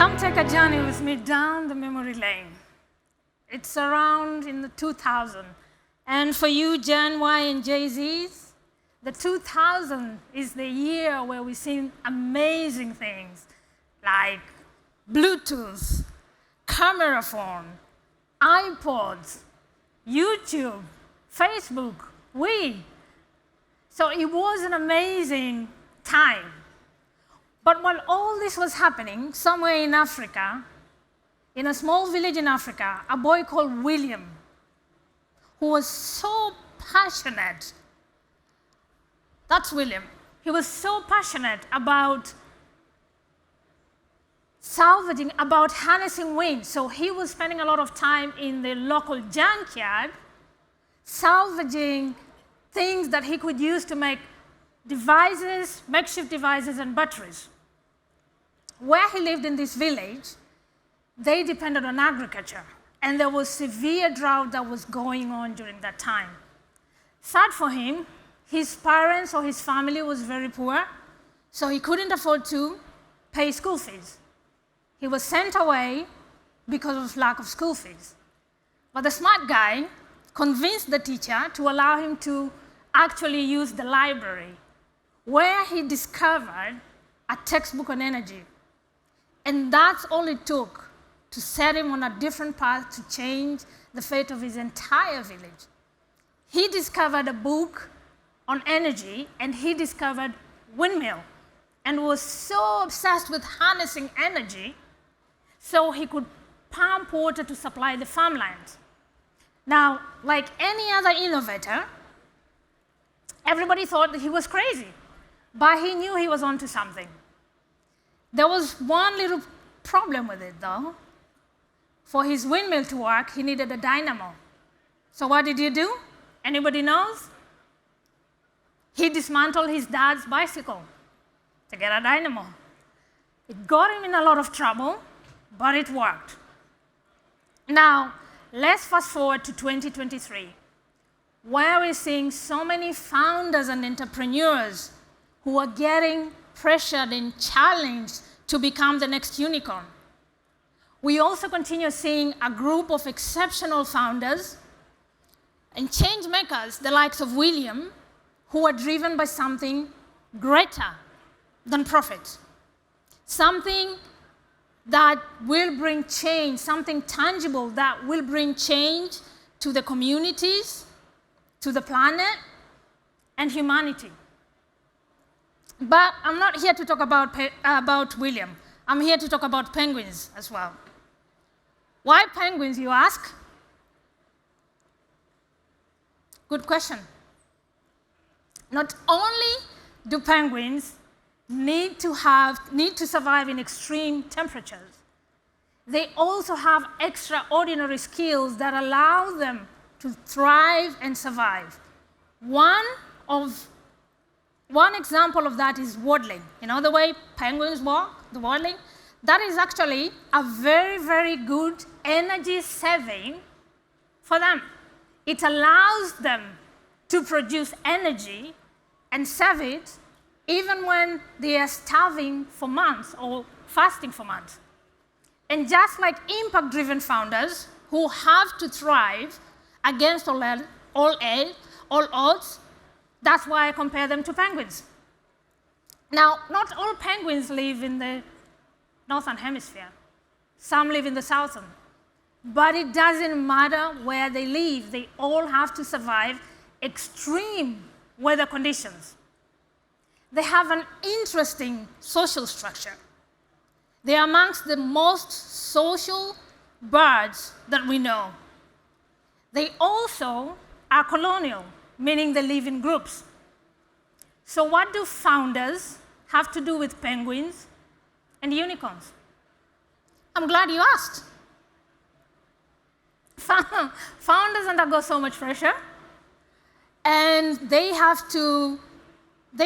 Come take a journey with me down the memory lane. It's around in the 2000. And for you Gen Y and Jay-Zs, the 2000 is the year where we've seen amazing things like Bluetooth, camera phone, iPods, YouTube, Facebook, So it was an amazing time. But while all this was happening, somewhere in Africa, in a small village in Africa, a boy called William, who was so passionate, that's William, he was so passionate about salvaging, about harnessing wind. So he was spending a lot of time in the local junkyard, salvaging things that he could use to make devices, makeshift devices and batteries. Where he lived in this village, they depended on agriculture, and there was severe drought that was going on during that time. Sad for him, his parents or his family was very poor, so he couldn't afford to pay school fees. He was sent away because of lack of school fees. But the smart guy convinced the teacher to allow him to actually use the library, where he discovered a textbook on energy. And that's all it took to set him on a different path to change the fate of his entire village. He discovered a book on energy, and he discovered windmill, and was so obsessed with harnessing energy so he could pump water to supply the farmlands. Now, like any other innovator, everybody thought that he was crazy, but he knew he was onto something. There was one little problem with it, though. For his windmill to work, he needed a dynamo. So what did he do? Anybody knows? He dismantled his dad's bicycle to get a dynamo. It got him in a lot of trouble, but it worked. Now, let's fast forward to 2023, where we're seeing so many founders and entrepreneurs who are getting pressured and challenged to become the next unicorn. We also continue seeing a group of exceptional founders and change makers, the likes of William, who are driven by something greater than profit, something that will bring change, something tangible that will bring change to the communities, to the planet, and humanity. But I'm not here to talk about William. I'm here to talk about penguins as well. Why penguins, you ask? Good question. Not only do penguins need to survive in extreme temperatures, they also have extraordinary skills that allow them to thrive and survive. One example of that is waddling. You know the way penguins walk, the waddling? That is actually a very, very good energy saving for them. It allows them to produce energy and save it even when they are starving for months or fasting for months. And just like impact-driven founders who have to thrive against all odds, that's why I compare them to penguins. Now, not all penguins live in the northern hemisphere. Some live in the southern. But it doesn't matter where they live. They all have to survive extreme weather conditions. They have an interesting social structure. They are amongst the most social birds that we know. They also are colonial, meaning they live in groups. So what do founders have to do with penguins and unicorns? I'm glad you asked. Founders undergo so much pressure, and they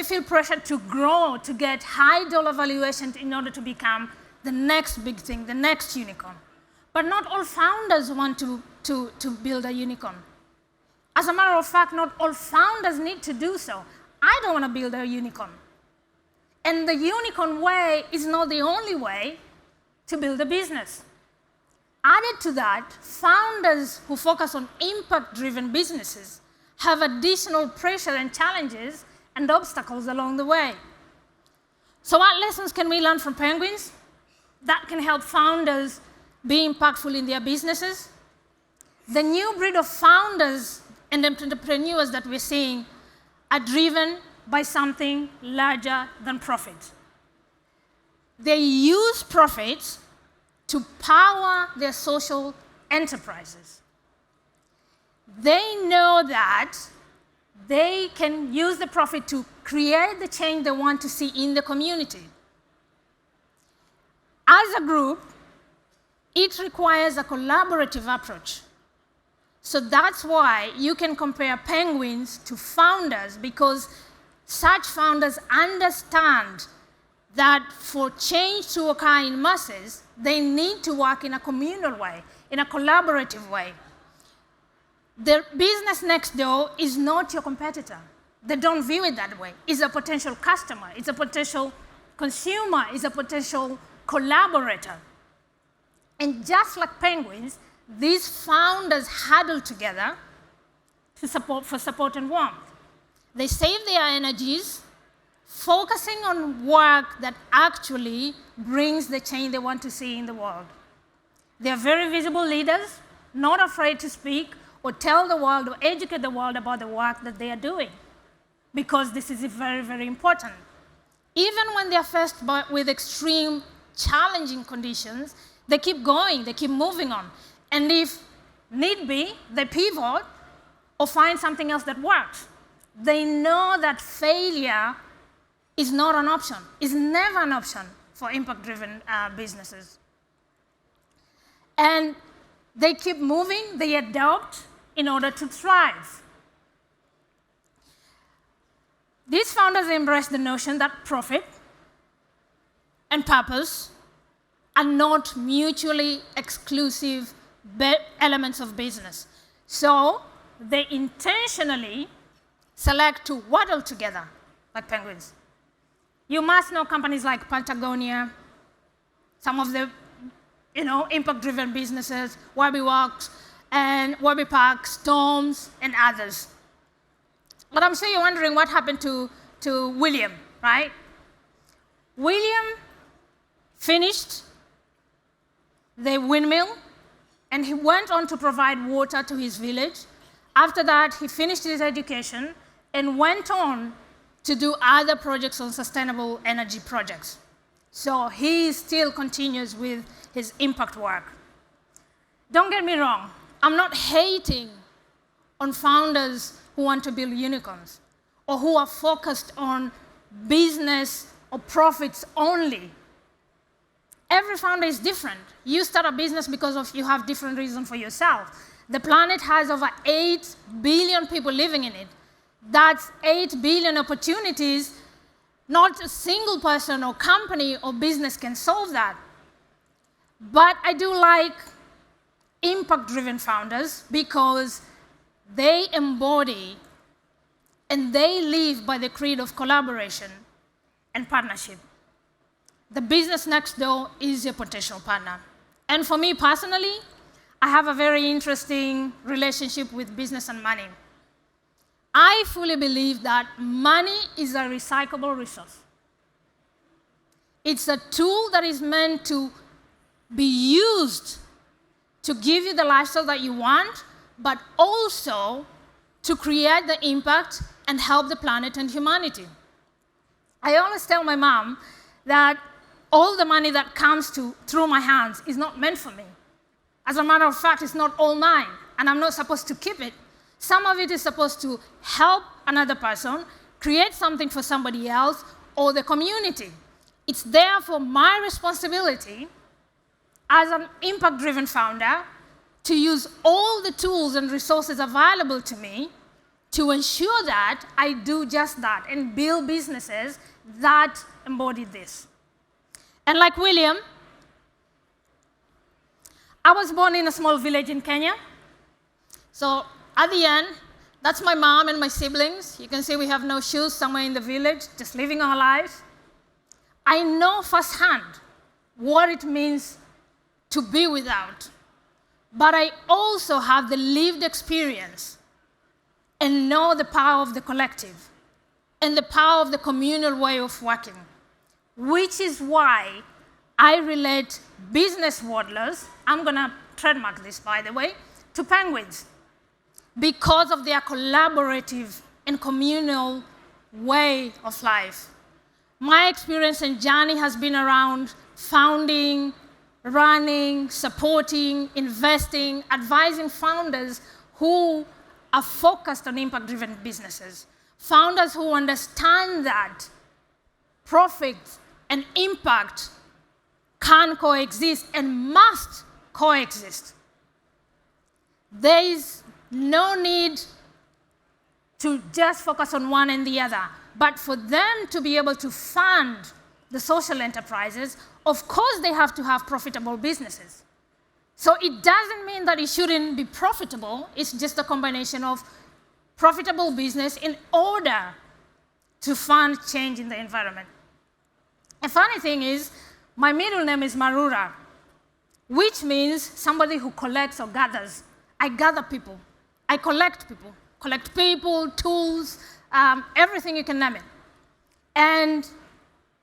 feel pressure to grow, to get high dollar valuation in order to become the next big thing, the next unicorn. But not all founders want to build a unicorn. As a matter of fact, not all founders need to do so. I don't want to build a unicorn. And the unicorn way is not the only way to build a business. Added to that, founders who focus on impact-driven businesses have additional pressure and challenges and obstacles along the way. So what lessons can we learn from penguins that can help founders be impactful in their businesses? The new breed of founders and entrepreneurs that we're seeing are driven by something larger than profit. They use profits to power their social enterprises. They know that they can use the profit to create the change they want to see in the community. As a group, it requires a collaborative approach. So that's why you can compare penguins to founders, because such founders understand that for change to occur in masses, they need to work in a communal way, in a collaborative way. The business next door is not your competitor. They don't view it that way. It's a potential customer, it's a potential consumer, it's a potential collaborator. And just like penguins, these founders huddle together for support and warmth. They save their energies, focusing on work that actually brings the change they want to see in the world. They are very visible leaders, not afraid to speak or tell the world or educate the world about the work that they are doing, because this is very, very important. Even when they are faced with extreme, challenging conditions, they keep going, they keep moving on. And if need be, they pivot or find something else that works. They know that failure is not an option, is never an option for impact-driven businesses. And they keep moving, they adopt in order to thrive. These founders embrace the notion that profit and purpose are not mutually exclusive elements of business. So they intentionally select to waddle together like penguins. You must know companies like Patagonia, some of the impact-driven businesses, Warby Works, and Warby Park, Storms, and others. But I'm sure you're wondering what happened to William, right? William finished the windmill, and he went on to provide water to his village. After that, he finished his education and went on to do other projects on sustainable energy projects. So he still continues with his impact work. Don't get me wrong, I'm not hating on founders who want to build unicorns or who are focused on business or profits only. Every founder is different. You start a business because you have different reasons for yourself. The planet has over 8 billion people living in it. That's 8 billion opportunities. Not a single person or company or business can solve that. But I do like impact-driven founders because they embody and they live by the creed of collaboration and partnership. The business next door is your potential partner. And for me personally, I have a very interesting relationship with business and money. I fully believe that money is a recyclable resource. It's a tool that is meant to be used to give you the lifestyle that you want, but also to create the impact and help the planet and humanity. I always tell my mom that all the money that comes through my hands is not meant for me. As a matter of fact, it's not all mine, and I'm not supposed to keep it. Some of it is supposed to help another person, create something for somebody else, or the community. It's therefore my responsibility as an impact-driven founder to use all the tools and resources available to me to ensure that I do just that and build businesses that embody this. And like William, I was born in a small village in Kenya. So at the end, that's my mom and my siblings. You can see we have no shoes somewhere in the village, just living our lives. I know firsthand what it means to be without. But I also have the lived experience and know the power of the collective and the power of the communal way of working, which is why I relate business waddlers, I'm going to trademark this, by the way, to penguins because of their collaborative and communal way of life. My experience and journey has been around founding, running, supporting, investing, advising founders who are focused on impact-driven businesses. Founders who understand that profit and impact can coexist and must coexist. There is no need to just focus on one and the other, but for them to be able to fund the social enterprises, of course they have to have profitable businesses. So it doesn't mean that it shouldn't be profitable, it's just a combination of profitable business in order to fund change in the environment. A funny thing is, my middle name is Marura, which means somebody who collects or gathers. I gather people. I collect people, tools, everything you can name it. And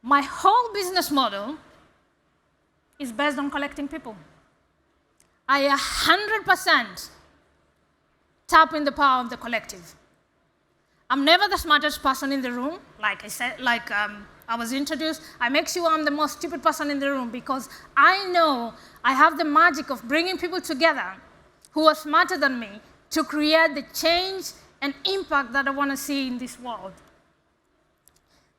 my whole business model is based on collecting people. I 100% tap in the power of the collective. I'm never the smartest person in the room, like I said, I was introduced. I make sure I'm the most stupid person in the room because I know I have the magic of bringing people together who are smarter than me to create the change and impact that I want to see in this world.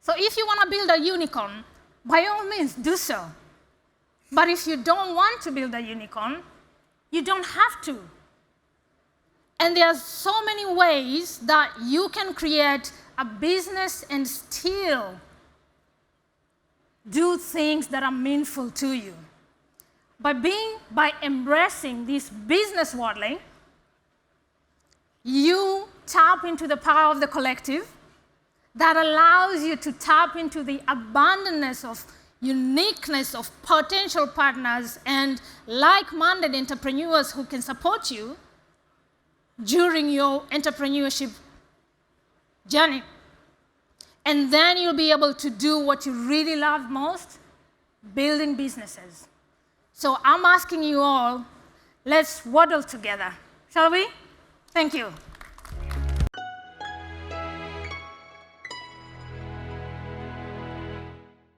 So if you want to build a unicorn, by all means, do so. But if you don't want to build a unicorn, you don't have to. And there are so many ways that you can create a business and still do things that are meaningful to you. By embracing this business waddling, you tap into the power of the collective that allows you to tap into the abundance of uniqueness of potential partners and like-minded entrepreneurs who can support you during your entrepreneurship journey. And then you'll be able to do what you really love most, building businesses. So I'm asking you all, let's waddle together, shall we? Thank you.